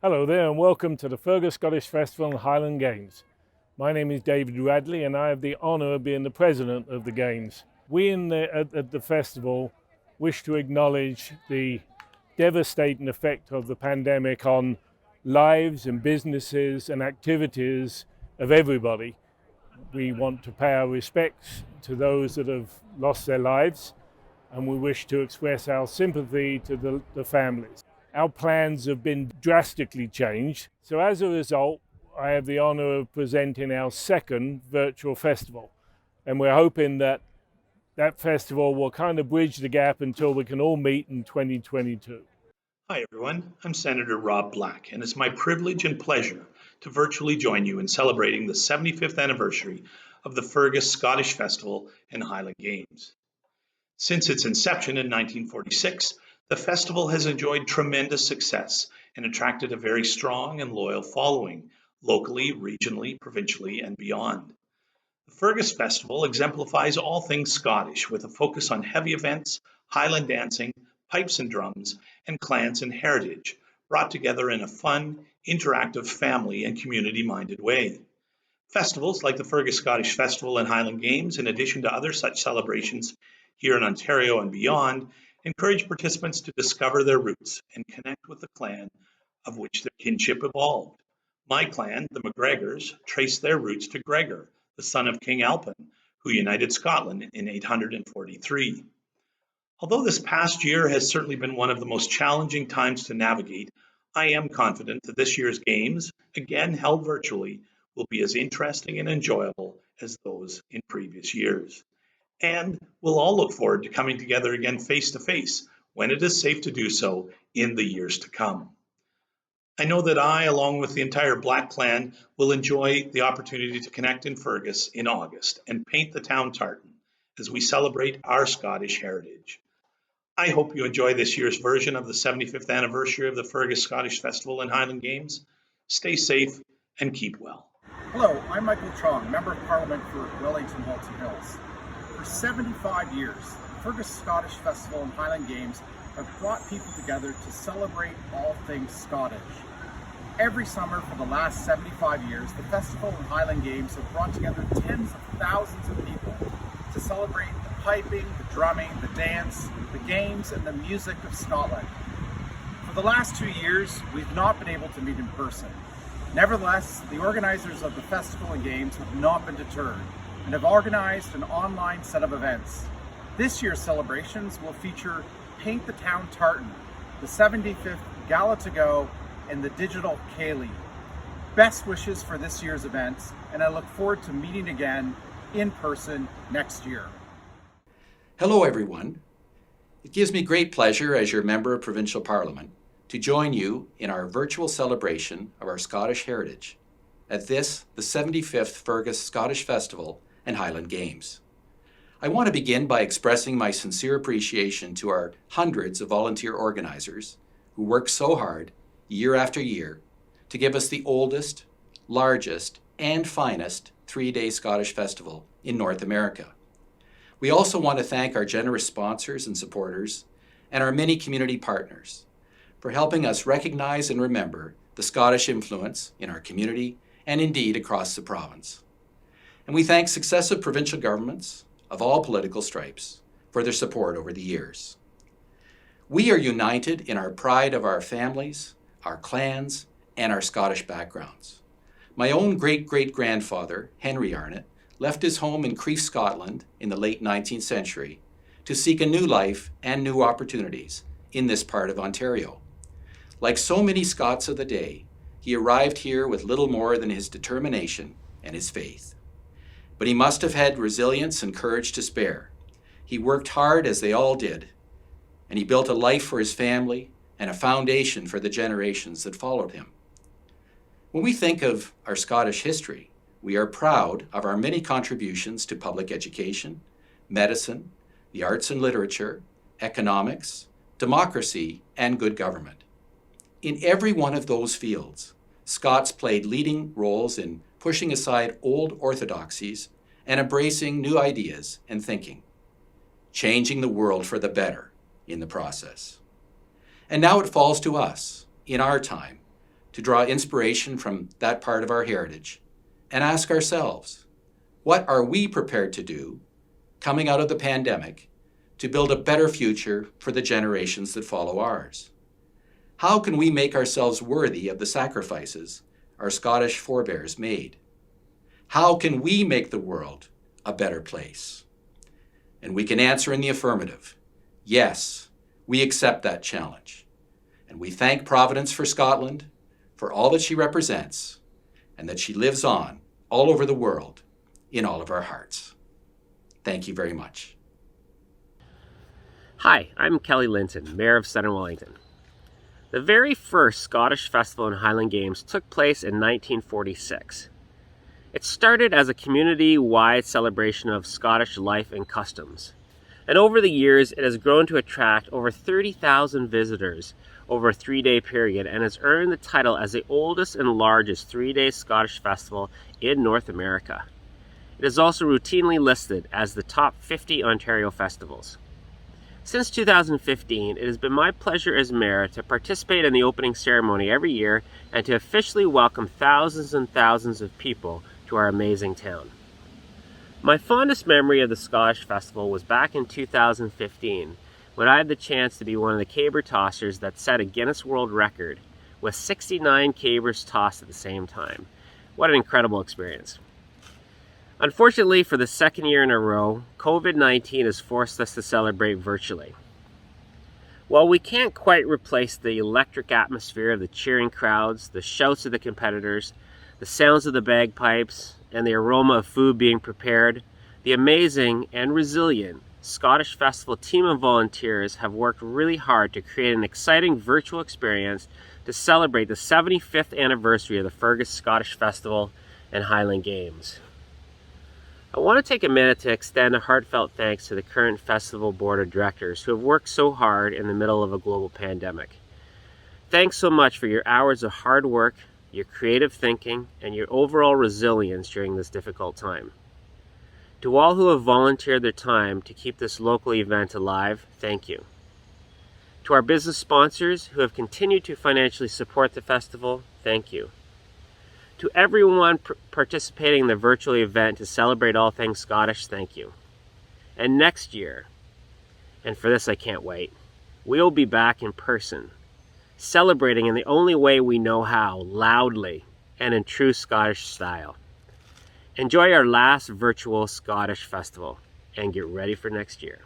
Hello there and welcome to the Fergus Scottish Festival and Highland Games. My name is David Radley and I have the honour of being the president of the Games. We at the festival wish to acknowledge the devastating effect of the pandemic on lives and businesses and activities of everybody. We want to pay our respects to those that have lost their lives, and we wish to express our sympathy to the families. Our plans have been drastically changed. So as a result, I have the honour of presenting our second virtual festival. And we're hoping that that festival will kind of bridge the gap until we can all meet in 2022. Hi, everyone. I'm Senator Rob Black, and it's my privilege and pleasure to virtually join you in celebrating the 75th anniversary of the Fergus Scottish Festival and Highland Games. Since its inception in 1946, the festival has enjoyed tremendous success and attracted a very strong and loyal following, locally, regionally, provincially, and beyond. The Fergus Festival exemplifies all things Scottish with a focus on heavy events, Highland dancing, pipes and drums, and clans and heritage, brought together in a fun, interactive, family and community-minded way. Festivals like the Fergus Scottish Festival and Highland Games, in addition to other such celebrations here in Ontario and beyond, encourage participants to discover their roots and connect with the clan of which their kinship evolved. My clan, the MacGregors, trace their roots to Gregor, the son of King Alpin, who united Scotland in 843. Although this past year has certainly been one of the most challenging times to navigate, I am confident that this year's Games, again held virtually, will be as interesting and enjoyable as those in previous years. And we'll all look forward to coming together again face to face when it is safe to do so in the years to come. I know that I, along with the entire Black clan, will enjoy the opportunity to connect in Fergus in August and paint the town tartan as we celebrate our Scottish heritage. I hope you enjoy this year's version of the 75th anniversary of the Fergus Scottish Festival and Highland Games. Stay safe and keep well. Hello, I'm Michael Chong, Member of Parliament for Wellington Halton Hills. For 75 years, the Fergus Scottish Festival and Highland Games have brought people together to celebrate all things Scottish. Every summer for the last 75 years, the Festival and Highland Games have brought together tens of thousands of people to celebrate the piping, the drumming, the dance, the games, and the music of Scotland. For the last 2 years, we've not been able to meet in person. Nevertheless, the organizers of the Festival and Games have not been deterred and have organized an online set of events. This year's celebrations will feature Paint the Town Tartan, the 75th Gala to Go, and the digital Ceilidh. Best wishes for this year's events, and I look forward to meeting again in person next year. Hello everyone. It gives me great pleasure as your Member of Provincial Parliament to join you in our virtual celebration of our Scottish heritage at this, the 75th Fergus Scottish Festival and Highland Games. I want to begin by expressing my sincere appreciation to our hundreds of volunteer organizers who work so hard year after year to give us the oldest, largest, and finest three-day Scottish festival in North America. We also want to thank our generous sponsors and supporters and our many community partners for helping us recognize and remember the Scottish influence in our community and indeed across the province. And we thank successive provincial governments of all political stripes for their support over the years. We are united in our pride of our families, our clans, and our Scottish backgrounds. My own great-great-grandfather, Henry Arnott, left his home in Crieff, Scotland in the late 19th century to seek a new life and new opportunities in this part of Ontario. Like so many Scots of the day, he arrived here with little more than his determination and his faith. But he must have had resilience and courage to spare. He worked hard as they all did, and he built a life for his family and a foundation for the generations that followed him. When we think of our Scottish history, we are proud of our many contributions to public education, medicine, the arts and literature, economics, democracy, and good government. In every one of those fields, Scots played leading roles in pushing aside old orthodoxies and embracing new ideas and thinking, changing the world for the better in the process. And now it falls to us, in our time, to draw inspiration from that part of our heritage and ask ourselves, what are we prepared to do coming out of the pandemic to build a better future for the generations that follow ours? How can we make ourselves worthy of the sacrifices our Scottish forebears made? How can we make the world a better place? And we can answer in the affirmative. Yes, we accept that challenge. And we thank Providence for Scotland, for all that she represents, and that she lives on all over the world in all of our hearts. Thank you very much. Hi, I'm Kelly Linton, Mayor of Southern Wellington. The very first Scottish Festival and Highland Games took place in 1946. It started as a community-wide celebration of Scottish life and customs. And over the years, it has grown to attract over 30,000 visitors over a 3-day period and has earned the title as the oldest and largest 3-day Scottish festival in North America. It is also routinely listed as the top 50 Ontario festivals. Since 2015, it has been my pleasure as mayor to participate in the opening ceremony every year and to officially welcome thousands and thousands of people to our amazing town. My fondest memory of the Scottish Festival was back in 2015 when I had the chance to be one of the caber tossers that set a Guinness World Record with 69 cabers tossed at the same time. What an incredible experience. Unfortunately, for the second year in a row, COVID-19 has forced us to celebrate virtually. While we can't quite replace the electric atmosphere of the cheering crowds, the shouts of the competitors, the sounds of the bagpipes, and the aroma of food being prepared, the amazing and resilient Scottish Festival team of volunteers have worked really hard to create an exciting virtual experience to celebrate the 75th anniversary of the Fergus Scottish Festival and Highland Games. I want to take a minute to extend a heartfelt thanks to the current festival board of directors who have worked so hard in the middle of a global pandemic. Thanks so much for your hours of hard work, your creative thinking, and your overall resilience during this difficult time. To all who have volunteered their time to keep this local event alive, thank you. To our business sponsors who have continued to financially support the festival, thank you. To everyone participating in the virtual event to celebrate all things Scottish, thank you. And next year, and for this I can't wait, we'll be back in person, celebrating in the only way we know how, loudly and in true Scottish style. Enjoy our last virtual Scottish festival and get ready for next year.